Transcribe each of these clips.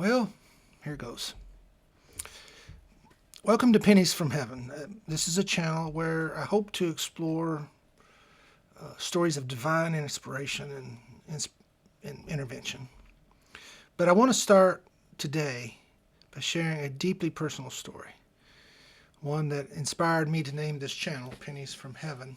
Well, here goes. Welcome to Pennies from Heaven. This is a channel where I hope to explore stories of divine inspiration and intervention. But I want to start today by sharing a deeply personal story, one that inspired me to name this channel Pennies from Heaven.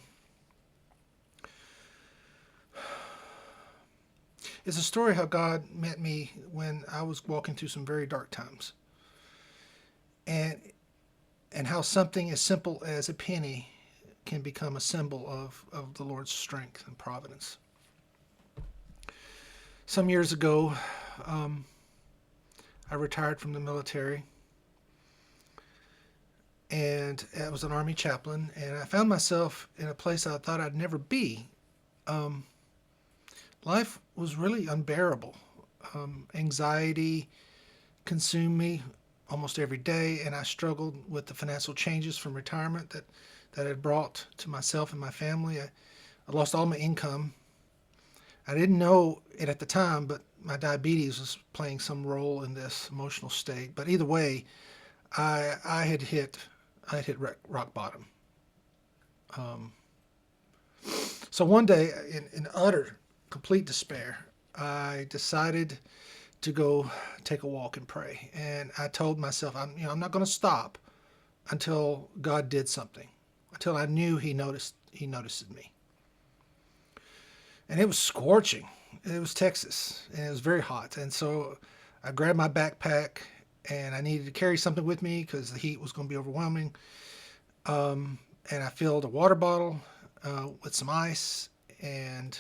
It's a story how God met me when I was walking through some very dark times. And how something as simple as a penny can become a symbol of the Lord's strength and providence. Some years ago, I retired from the military, and I was an Army chaplain, and I found myself in a place I thought I'd never be. Life was really unbearable. Anxiety consumed me almost every day, and I struggled with the financial changes from retirement that had brought to myself and my family. I lost all my income. I didn't know it at the time, but my diabetes was playing some role in this emotional state. But either way, I had hit rock bottom. Um, so one day, in utter complete despair, I decided to go take a walk and pray. And I told myself, I'm not going to stop until God did something, until I knew He noticed me. And it was scorching. It was Texas, and it was very hot. And so I grabbed my backpack, and I needed to carry something with me because the heat was going to be overwhelming. And I filled a water bottle with some ice, and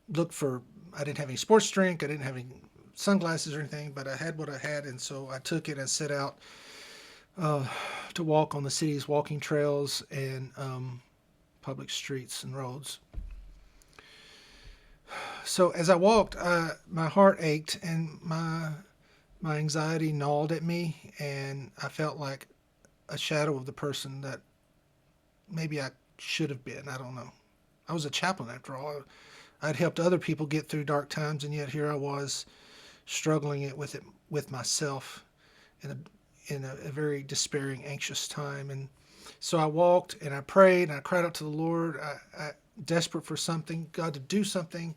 looked for. I didn't have any sports drink. I didn't have any sunglasses or anything, but I had what I had, and so I took it and set out to walk on the city's walking trails and public streets and roads. So as I walked, my heart ached and my anxiety gnawed at me, and I felt like a shadow of the person that maybe I should have been. I don't know. I was a chaplain after all. I'd helped other people get through dark times, and yet here I was struggling it with myself in a very despairing, anxious time. And so I walked and I prayed and I cried out to the Lord. I desperate for something, God to do something.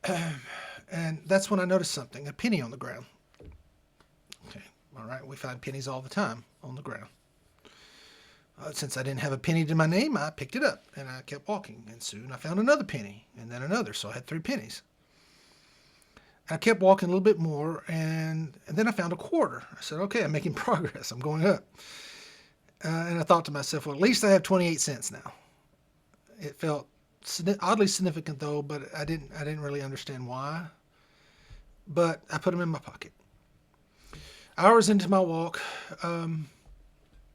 And that's when I noticed something, a penny on the ground. Okay, all right, we find pennies all the time on the ground. Since I didn't have a penny to my name, I picked it up and I kept walking. And soon I found another penny and then another. So I had 3 pennies. I kept walking a little bit more, and then I found a quarter. I said, okay, I'm making progress. I'm going up. And I thought to myself, well, at least I have 28 cents now. It felt oddly significant, though, but I didn't really understand why. But I put them in my pocket. Hours into my walk,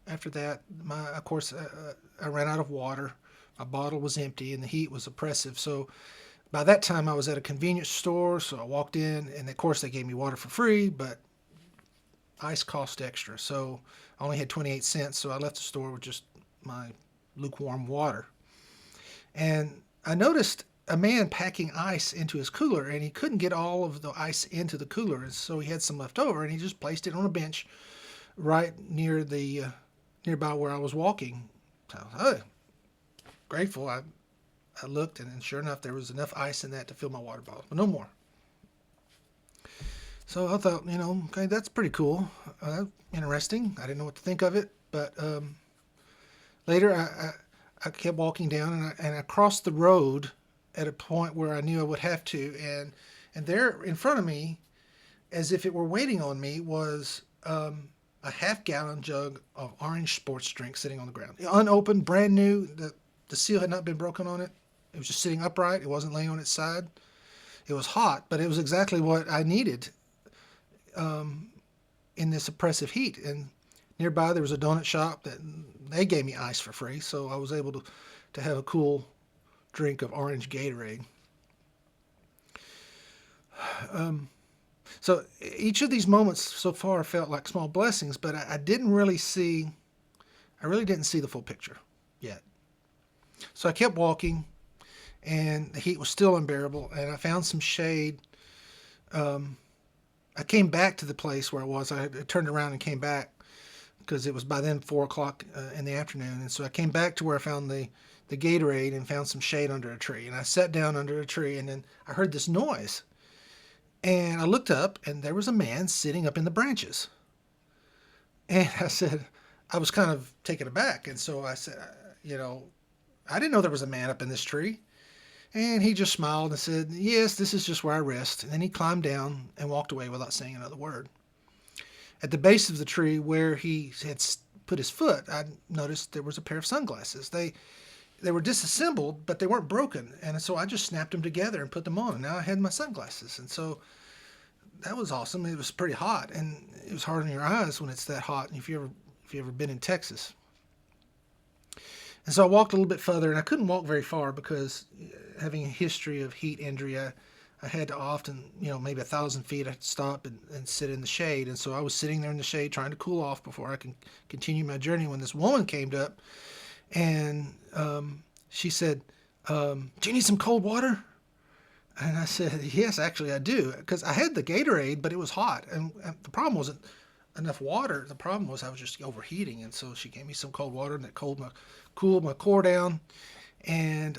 after that, of course, I ran out of water. My bottle was empty, and the heat was oppressive. So by that time, I was at a convenience store. So I walked in, and of course, they gave me water for free, but ice cost extra. So I only had 28 cents. So I left the store with just my lukewarm water. And I noticed a man packing ice into his cooler, and he couldn't get all of the ice into the cooler. And so he had some left over, and he just placed it on a bench right near the nearby where I was walking. So I was grateful. I looked, and sure enough, there was enough ice in that to fill my water bottle, but no more. So I thought, okay, that's pretty cool. Interesting. I didn't know what to think of it, but later I kept walking down, and I crossed the road at a point where I knew I would have to, and there in front of me, as if it were waiting on me, was a half-gallon jug of orange sports drink sitting on the ground. Unopened, brand new. The seal had not been broken on it. It was just sitting upright. It wasn't laying on its side. It was hot, but it was exactly what I needed in this oppressive heat. And nearby there was a donut shop that they gave me ice for free, so I was able to have a cool drink of orange Gatorade. So each of these moments so far felt like small blessings, but I really didn't see the full picture yet. So I kept walking, and the heat was still unbearable, and I found some shade I came back to the place where I was. I turned around and came back because it was by then 4 o'clock in the afternoon. And so I came back to where I found the Gatorade and found some shade under a tree. And I sat down under a tree, and then I heard this noise. And I looked up, and there was a man sitting up in the branches. And I said, I was kind of taken aback. And so I said, I didn't know there was a man up in this tree. And he just smiled and said, yes, this is just where I rest. And then he climbed down and walked away without saying another word. At the base of the tree where he had put his foot, I noticed there was a pair of sunglasses. They were disassembled, but they weren't broken. And so I just snapped them together and put them on. And now I had my sunglasses. And so that was awesome. It was pretty hot, and it was hard on your eyes when it's that hot. And if you ever been in Texas. And so I walked a little bit further, and I couldn't walk very far because having a history of heat injury, I had to often, maybe 1,000 feet, I'd stop and sit in the shade. And so I was sitting there in the shade trying to cool off before I can continue my journey when this woman came up, and she said, do you need some cold water? And I said, yes, actually I do, because I had the Gatorade, but it was hot. And the problem wasn't enough water. The problem was I was just overheating. And so she gave me some cold water, and that cooled my core down. And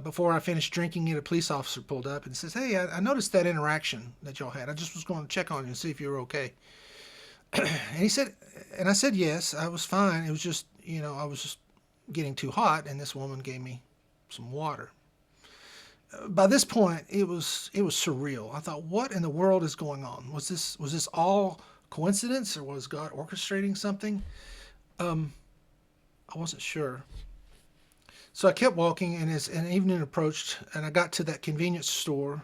before I finished drinking it, a police officer pulled up and says, hey, I noticed that interaction that y'all had. I just was going to check on you and see if you were okay. And I said, yes, I was fine. It was just, I was just getting too hot, and this woman gave me some water. By this point, it was surreal. I thought, what in the world is going on? Was this all coincidence, or was God orchestrating something? I wasn't sure. So I kept walking, and as an evening approached, and I got to that convenience store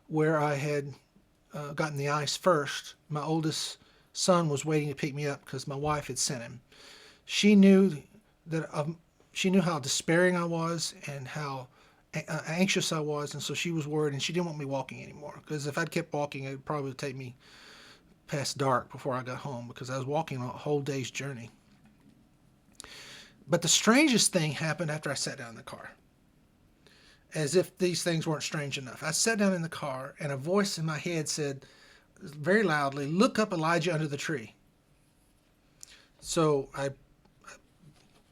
where I had gotten the ice first, my oldest son was waiting to pick me up because my wife had sent him. She knew how despairing I was and how anxious I was, and so she was worried, and she didn't want me walking anymore, because if I'd kept walking, it would probably take me past dark before I got home, because I was walking a whole day's journey. But the strangest thing happened after I sat down in the car. As if these things weren't strange enough. I sat down in the car, and a voice in my head said very loudly, look up Elijah under the tree. So I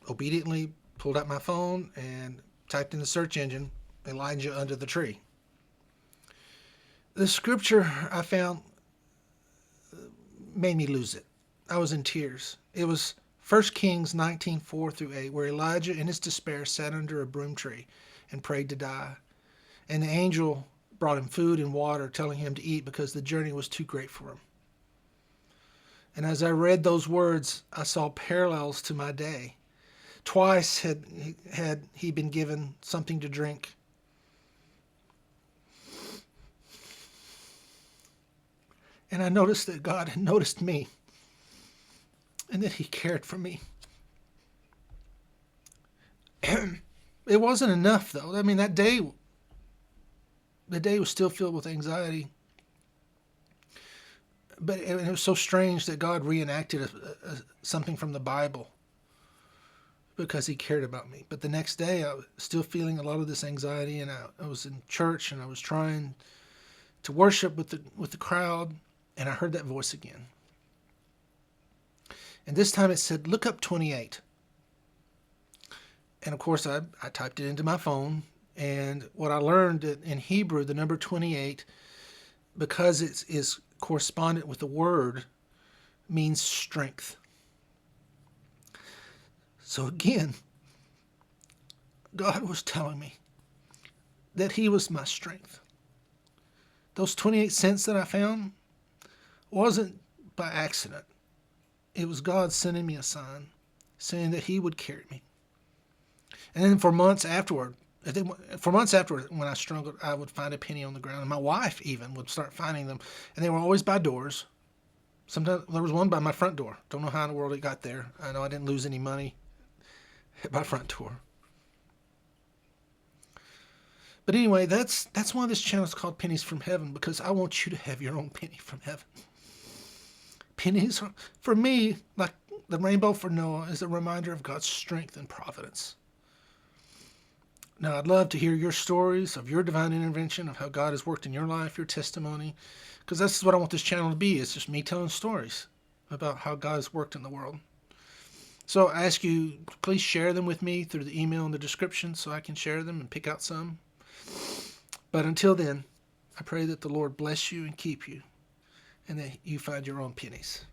obediently pulled out my phone and typed in the search engine, Elijah under the tree. The scripture I found made me lose it. I was in tears. It was 1 Kings 19:4-8, where Elijah in his despair sat under a broom tree and prayed to die. And the angel brought him food and water, telling him to eat because the journey was too great for him. And as I read those words, I saw parallels to my day. Twice had he been given something to drink. And I noticed that God had noticed me, and that he cared for me. It wasn't enough, though. I mean, the day was still filled with anxiety. But it was so strange that God reenacted something from the Bible because he cared about me. But the next day, I was still feeling a lot of this anxiety, and I was in church, and I was trying to worship with the crowd, and I heard that voice again. And this time it said, look up 28. And of course, I typed it into my phone. And what I learned in Hebrew, the number 28, because it is correspondent with the word, means strength. So again, God was telling me that he was my strength. Those 28 cents that I found wasn't by accident. It was God sending me a sign saying that he would carry me. And then for months afterward, when I struggled, I would find a penny on the ground. And my wife even would start finding them. And they were always by doors. Sometimes there was one by my front door. Don't know how in the world it got there. I know I didn't lose any money at my front door. But anyway, that's why this channel is called Pennies from Heaven, because I want you to have your own penny from heaven. Pennies, for me, like the rainbow for Noah, is a reminder of God's strength and providence. Now, I'd love to hear your stories of your divine intervention, of how God has worked in your life, your testimony, because that's what I want this channel to be. It's just me telling stories about how God has worked in the world. So I ask you, please share them with me through the email in the description so I can share them and pick out some. But until then, I pray that the Lord bless you and keep you, and that you find your own pennies.